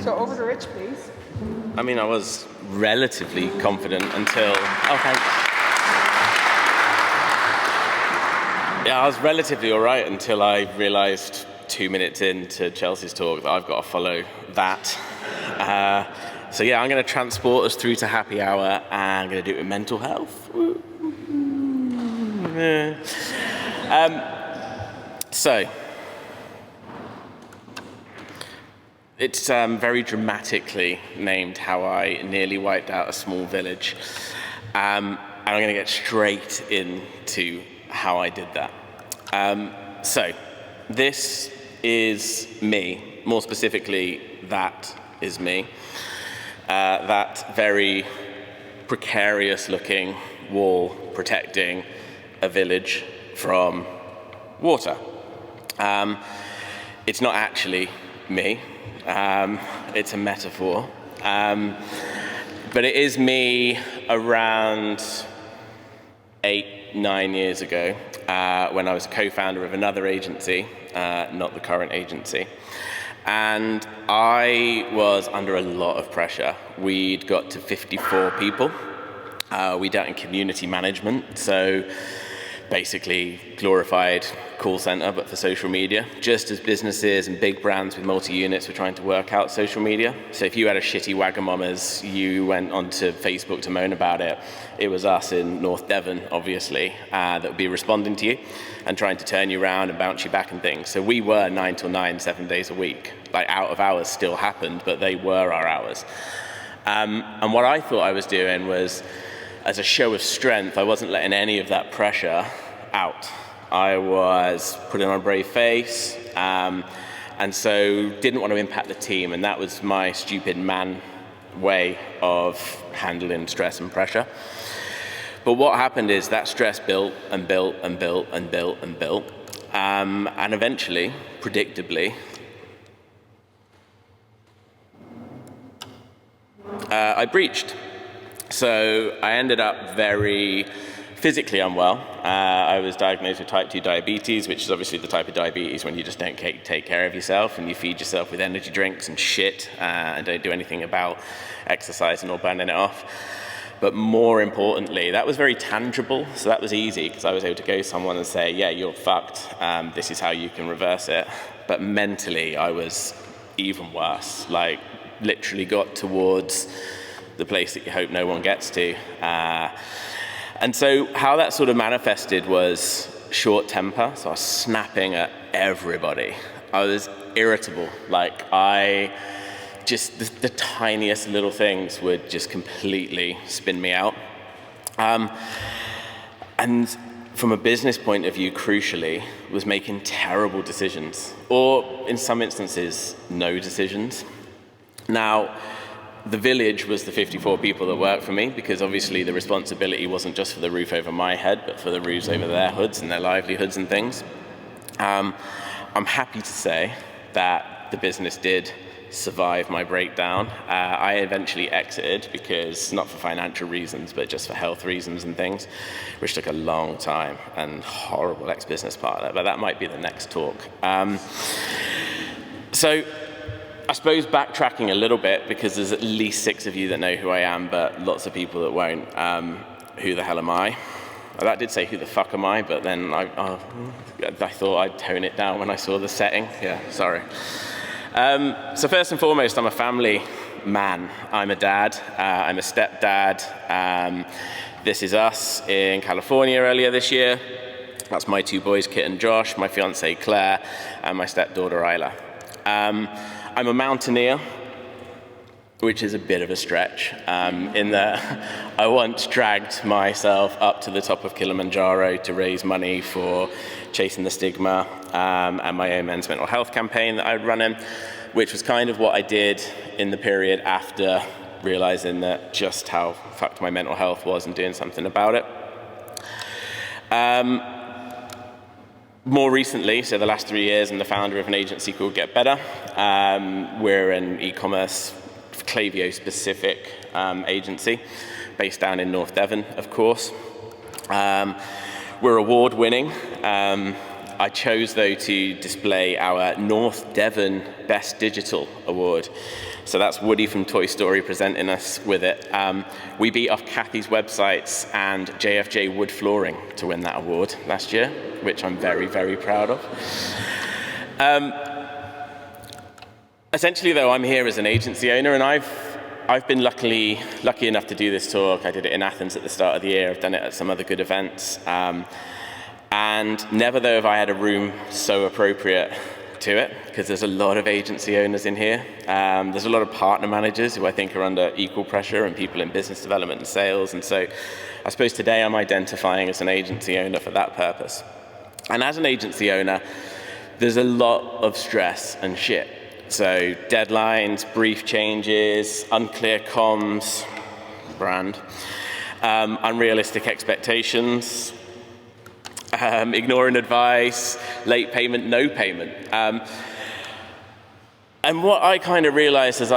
So over to Rich, please. I mean, I was relatively confident until, oh, thanks. Yeah, I was relatively all right until I realized 2 minutes into Chelsea's talk that I've got to follow that. So yeah, I'm going to transport us through to happy hour, and I'm going to do it with mental health. So, it's very dramatically named how I nearly wiped out a small village. And I'm going to get straight into how I did that. So, this is me. More specifically, that is me. That very precarious-looking wall protecting a village from water. It's not actually me. It's a metaphor. But it is me around 8-9 years ago when I was a co-founder of another agency, not the current agency. And I was under a lot of pressure. We'd got to 54 people. We dealt in community management, so basically glorified call center, but for social media, just as businesses and big brands with multi-units were trying to work out social media. So if you had a shitty Wagamama's, you went onto Facebook to moan about it. It was us in North Devon, obviously, that would be responding to you and trying to turn you around and bounce you back and things. So we were 9 till 9, 7 days a week. Like, out of hours still happened, but they were our hours. And what I thought I was doing was, as a show of strength, I wasn't letting any of that pressure out. I was putting on a brave face, and so didn't want to impact the team, and that was my stupid man way of handling stress and pressure. But what happened is that stress built and built and built and built and built, and eventually, predictably, I breached. So I ended up very physically unwell. I was diagnosed with type 2 diabetes, which is obviously the type of diabetes when you just don't take care of yourself and you feed yourself with energy drinks and shit and don't do anything about exercising or burning it off. But more importantly, that was very tangible, so that was easy because I was able to go to someone and say, yeah, you're fucked, this is how you can reverse it. But mentally, I was even worse, like literally got towards the place that you hope no one gets to. And so how that sort of manifested was short temper, so I was snapping at everybody. I was irritable, like the tiniest little things would just completely spin me out. And from a business point of view, crucially, was making terrible decisions, or in some instances, no decisions. Now, the village was the 54 people that worked for me, because obviously the responsibility wasn't just for the roof over my head, but for the roofs over their hoods and their livelihoods and things. I'm happy to say that the business did survive my breakdown. I eventually exited because, not for financial reasons, but just for health reasons and things, which took a long time, and horrible ex-business partner, but that might be the next talk. So I suppose backtracking a little bit, because there's at least 6 of you that know who I am, but lots of people that won't. Who the hell am I? Well, that did say who the fuck am I, but then I thought I'd tone it down when I saw the setting. Yeah, sorry. So first and foremost, I'm a family man. I'm a dad. I'm a stepdad. This is us in California earlier this year. That's my 2 boys, Kit and Josh, my fiancée Claire, and my stepdaughter Isla. I'm a mountaineer, which is a bit of a stretch, in that I once dragged myself up to the top of Kilimanjaro to raise money for Chasing the Stigma and my own men's mental health campaign that I would run in, which was kind of what I did in the period after realizing that just how fucked my mental health was and doing something about it. More recently, so the last 3 years, I'm the founder of an agency called Get Better. We're an e-commerce, Klaviyo-specific agency based down in North Devon, of course. We're award-winning, I chose, though, to display our North Devon Best Digital Award. So that's Woody from Toy Story presenting us with it. We beat off Kathy's Websites and JFJ Wood Flooring to win that award last year, which I'm very, very proud of. Essentially, though, I'm here as an agency owner, and I've been lucky enough to do this talk. I did it in Athens at the start of the year. I've done it at some other good events. And never, though, have I had a room so appropriate to it, because there's a lot of agency owners in here. There's a lot of partner managers who I think are under equal pressure, and people in business development and sales. And so I suppose today I'm identifying as an agency owner for that purpose. And as an agency owner, there's a lot of stress and shit. So deadlines, brief changes, unclear comms, brand, unrealistic expectations, ignoring advice, late payment, no payment. And what I kind of realized is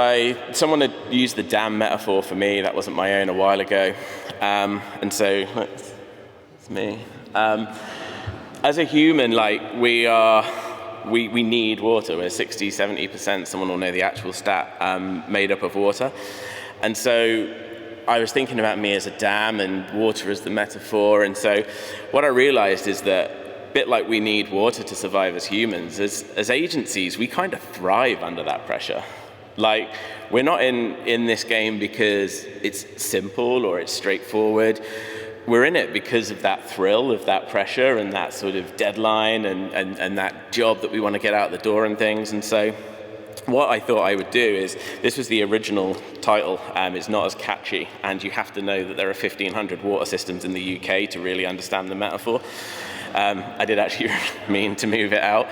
someone had used the dam metaphor for me. That wasn't my own a while ago. And so it's me. As a human, like, we need water. We're 60, 70%, someone will know the actual stat, made up of water. And so I was thinking about me as a dam and water as the metaphor. And so what I realized is that, a bit like we need water to survive as humans, as agencies, we kind of thrive under that pressure. Like, we're not in this game because it's simple or it's straightforward. We're in it because of that thrill of that pressure and that sort of deadline and that job that we want to get out the door and things. And so what I thought I would do is, this was the original title, it's not as catchy, and you have to know that there are 1,500 water systems in the UK to really understand the metaphor. I did actually mean to move it out.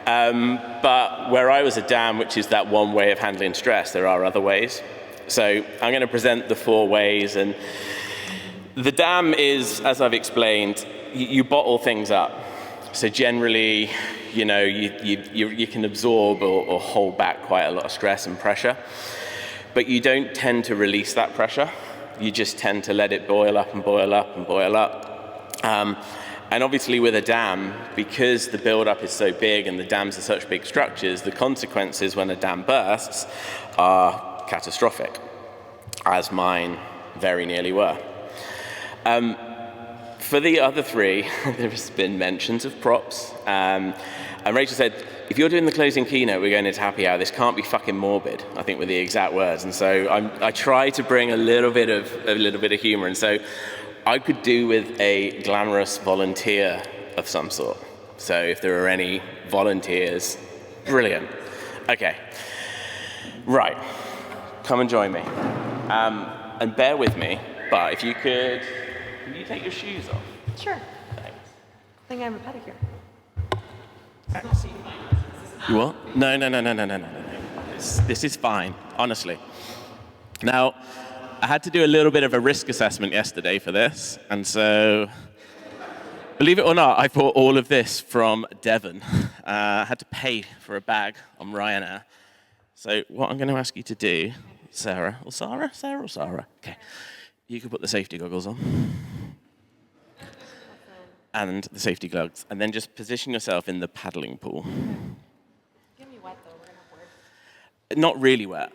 But where I was a dam, which is that one way of handling stress, there are other ways. So I'm going to present the 4 ways. And the dam is, as I've explained, you bottle things up. So generally, you know, you can absorb or hold back quite a lot of stress and pressure, but you don't tend to release that pressure. You just tend to let it boil up and boil up and boil up. And obviously with a dam, because the build-up is so big and the dams are such big structures, the consequences when a dam bursts are catastrophic, as mine very nearly were. For the other 3, there's been mentions of props. And Rachel said, if you're doing the closing keynote, we're going into happy hour, this can't be fucking morbid, I think were the exact words. And so I try to bring a little bit of humor. And so I could do with a glamorous volunteer of some sort. So if there are any volunteers, brilliant. Okay, right, come and join me. And bear with me, but if you could you take your shoes off? Sure. Thanks. I think I have a pedicure. You what? No. This is fine, honestly. Now, I had to do a little bit of a risk assessment yesterday for this, and so, believe it or not, I bought all of this from Devon. I had to pay for a bag on Ryanair. So what I'm going to ask you to do, Sarah? Okay. You can put the safety goggles on. And the safety gloves, and then just position yourself in the paddling pool. It's gonna be wet though, we're gonna have work. Not really wet.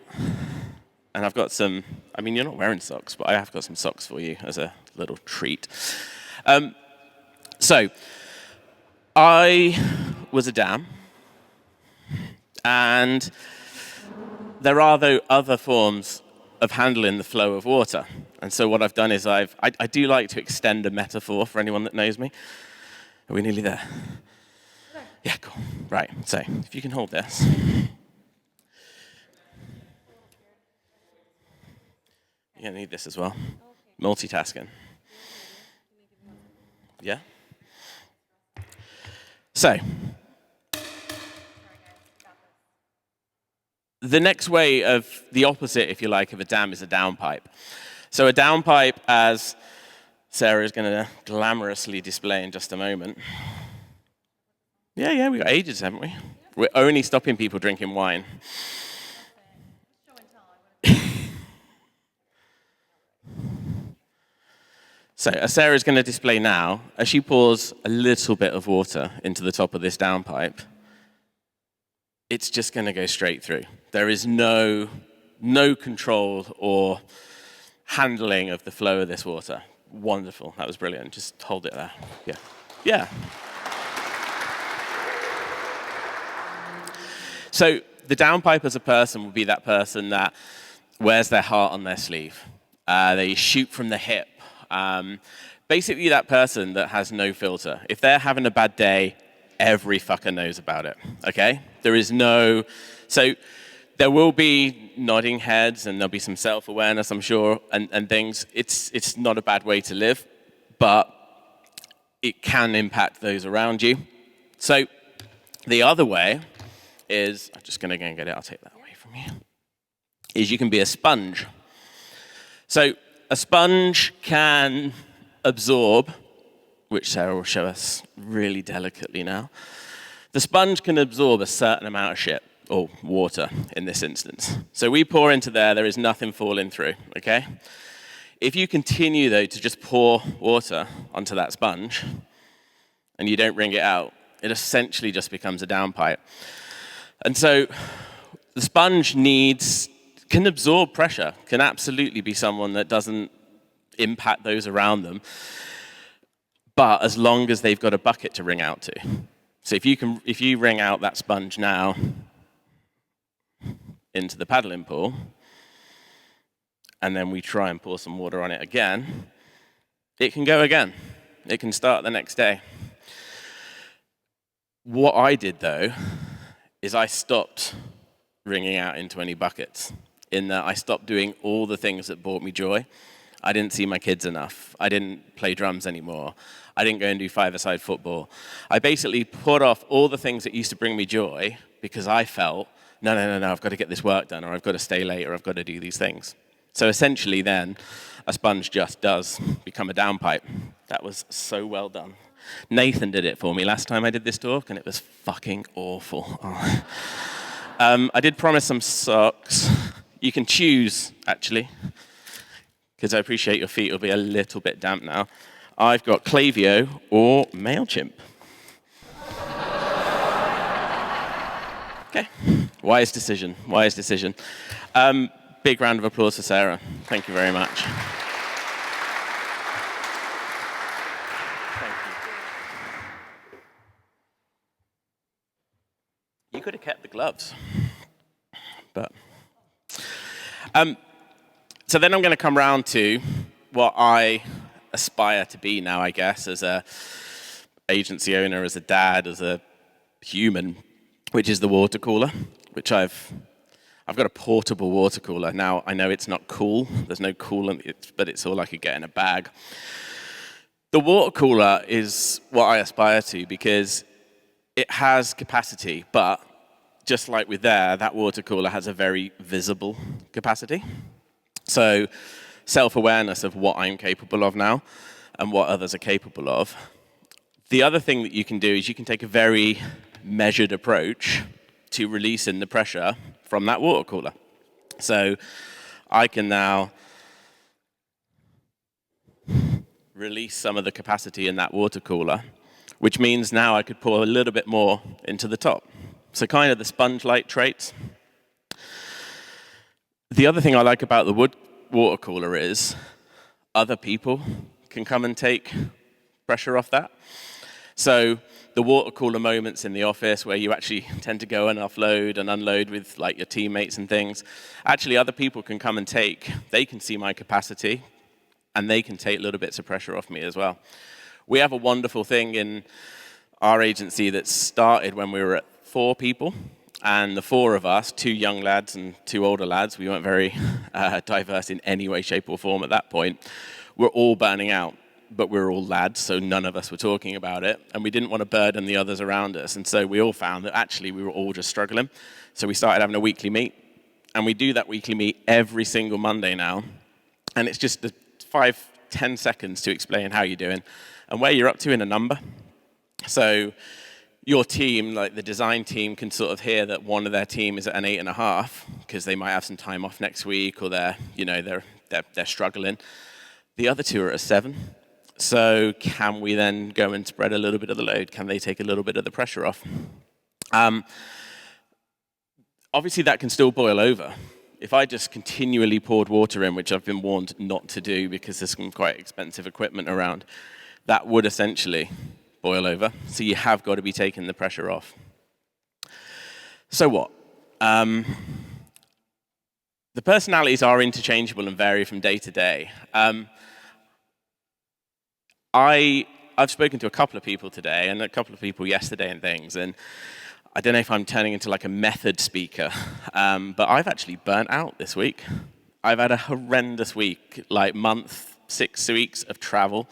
And I've got some, I mean, you're not wearing socks, but I have got some socks for you as a little treat. So, I was a dam, and there are, though, other forms of handling the flow of water. And so what I've done is I do like to extend a metaphor for anyone that knows me. Are we nearly there? Okay. Yeah, cool. Right, so if you can hold this. You're going to need this as well. Multitasking. Yeah? So, the next way of the opposite, if you like, of a dam is a downpipe. So a downpipe, as Sarah is going to glamorously display in just a moment. Yeah, we've got ages, haven't we? We're only stopping people drinking wine. So as Sarah's going to display now, as she pours a little bit of water into the top of this downpipe, it's just going to go straight through. There is no control or handling of the flow of this water. Wonderful. That was brilliant. Just hold it there. Yeah. Yeah. So the downpipe as a person will be that person that wears their heart on their sleeve. They shoot from the hip. Basically that person that has no filter. If they're having a bad day, every fucker knows about it, okay? So there will be nodding heads and there'll be some self-awareness, I'm sure, and things. It's not a bad way to live, but it can impact those around you. So the other way is, I'm just gonna go and get it, I'll take that away from you, is you can be a sponge. So a sponge can absorb, which Sarah will show us really delicately now. The sponge can absorb a certain amount of shit, or water in this instance. So we pour into there is nothing falling through, okay? If you continue though to just pour water onto that sponge, and you don't wring it out, it essentially just becomes a downpipe. And so the sponge can absorb pressure, can absolutely be someone that doesn't impact those around them, but as long as they've got a bucket to wring out to. So if you wring out that sponge now into the paddling pool, and then we try and pour some water on it again, it can go again. It can start the next day. What I did though, is I stopped wringing out into any buckets, in that I stopped doing all the things that brought me joy. I didn't see my kids enough. I didn't play drums anymore. I didn't go and do five-a-side football. I basically put off all the things that used to bring me joy because I felt, no, I've got to get this work done, or I've got to stay late, or I've got to do these things. So essentially then, a sponge just does become a downpipe. That was so well done. Nathan did it for me last time I did this talk, and it was fucking awful. Oh. I did promise some socks. You can choose, actually, because I appreciate your feet will be a little bit damp now. I've got Klaviyo or MailChimp. Okay, wise decision. Big round of applause for Sarah. Thank you very much. You could have kept the gloves, but so then I'm going to come round to what I aspire to be now, I guess, as a agency owner, as a dad, as a human, which is the water cooler, which I've got a portable water cooler. Now, I know it's not cool. There's no coolant, but it's all I could get in a bag. The water cooler is what I aspire to because it has capacity, but just like with that water cooler has a very visible capacity. So self-awareness of what I'm capable of now and what others are capable of. The other thing that you can do is you can take a very measured approach to releasing the pressure from that water cooler. So I can now release some of the capacity in that water cooler, which means now I could pour a little bit more into the top. So kind of the sponge-like traits. The other thing I like about the water cooler is other people can come and take pressure off that. So the water cooler moments in the office where you actually tend to go and offload and unload with like your teammates and things, actually other people can come and they can see my capacity and they can take little bits of pressure off me as well. We have a wonderful thing in our agency that started when we were at 4 people. And the 4 of us, 2 young lads and 2 older lads, we weren't very diverse in any way, shape, or form at that point, we're all burning out. But we were all lads, so none of us were talking about it. And we didn't want to burden the others around us. And so we all found that actually we were all just struggling. So we started having a weekly meet. And we do that weekly meet every single Monday now. And it's just 5-10 seconds to explain how you're doing and where you're up to in a number. So your team, like the design team, can sort of hear that one of their team is at an 8.5 because they might have some time off next week or they're struggling. The other 2 are at a 7. So can we then go and spread a little bit of the load? Can they take a little bit of the pressure off? Obviously, that can still boil over. If I just continually poured water in, which I've been warned not to do because there's some quite expensive equipment around, that would essentially boil over. So you have got to be taking the pressure off. So what? The personalities are interchangeable and vary from day to day. I've spoken to a couple of people today and a couple of people yesterday and things, and I don't know if I'm turning into like a method speaker, but I've actually burnt out this week. I've had a horrendous week, like month, 6 weeks of travel.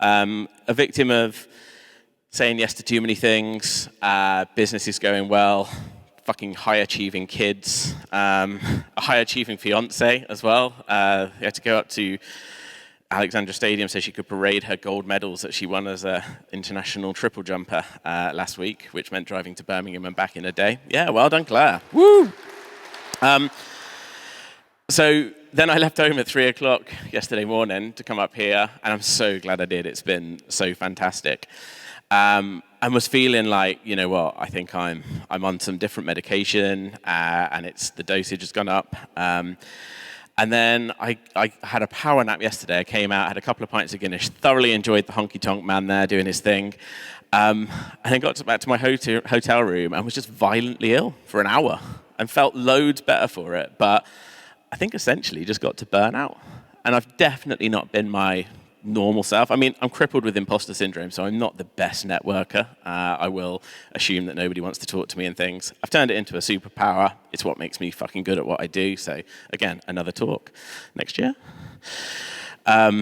A victim of saying yes to too many things, business is going well, fucking high-achieving kids, a high-achieving fiance as well. We had to go up to Alexandra Stadium so she could parade her gold medals that she won as an international triple jumper last week, which meant driving to Birmingham and back in a day. Yeah, well done, Claire. Woo! So then I left home at 3 o'clock yesterday morning to come up here, and I'm so glad I did. It's been so fantastic. And was feeling like, you know what, I think I'm on some different medication, and the dosage has gone up. And then I had a power nap yesterday. I came out, had a couple of pints of Guinness, thoroughly enjoyed the honky-tonk man there doing his thing, and then got back to my hotel room and was just violently ill for an hour and felt loads better for it. But I think essentially just got to burn out. And I've definitely not been my normal self. I mean, I'm crippled with imposter syndrome, so I'm not the best networker. I will assume that nobody wants to talk to me and things. I've turned it into a superpower. It's what makes me fucking good at what I do. So again, another talk next year. But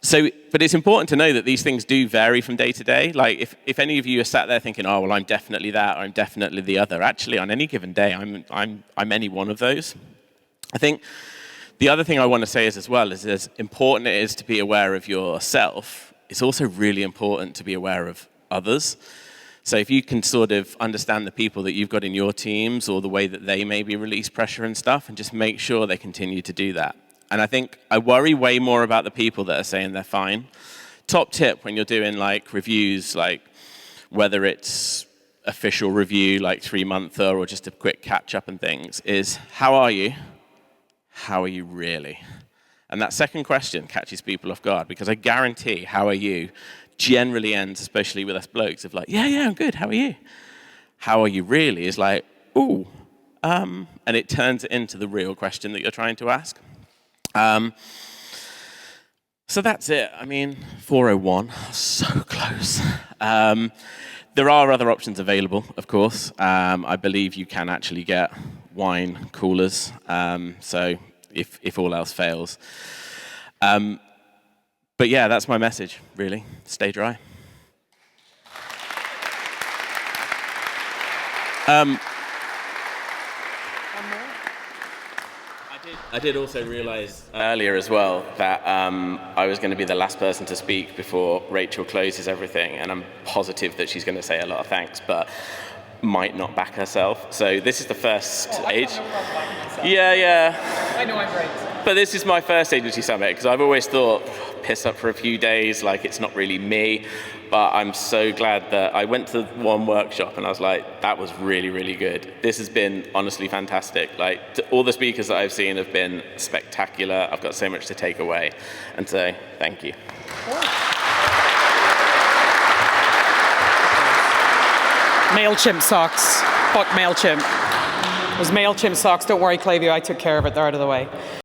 it's important to know that these things do vary from day to day. Like if any of you are sat there thinking, oh, well, I'm definitely that, or I'm definitely the other. Actually, on any given day, I'm any one of those. I think the other thing I want to say is as well is as important it is to be aware of yourself, it's also really important to be aware of others. So if you can sort of understand the people that you've got in your teams or the way that they maybe release pressure and stuff, and just make sure they continue to do that. And I think I worry way more about the people that are saying they're fine. Top tip when you're doing like reviews, like whether it's official review, like 3-monther or just a quick catch up and things, is how are you? How are you really? And that second question catches people off guard, because I guarantee how are you generally ends, especially with us blokes, of like, yeah, I'm good, how are you? How are you really is like, ooh. And it turns it into the real question that you're trying to ask. So that's it. I mean, 4:01, so close. There are other options available, of course. I believe you can actually get wine coolers, so if all else fails. But yeah, that's my message, really. Stay dry. I did also realize earlier as well that I was going to be the last person to speak before Rachel closes everything, and I'm positive that she's going to say a lot of thanks, but might not back herself. So this is the first stage. Yeah. I know I'm right. But this is my first agency summit, because I've always thought, piss up for a few days, like it's not really me. But I'm so glad that I went to one workshop and I was like, that was really, really good. This has been honestly fantastic. Like all the speakers that I've seen have been spectacular. I've got so much to take away. And so, thank you. MailChimp socks. Fuck MailChimp. It was MailChimp socks. Don't worry, Clavio, I took care of it. They're out of the way.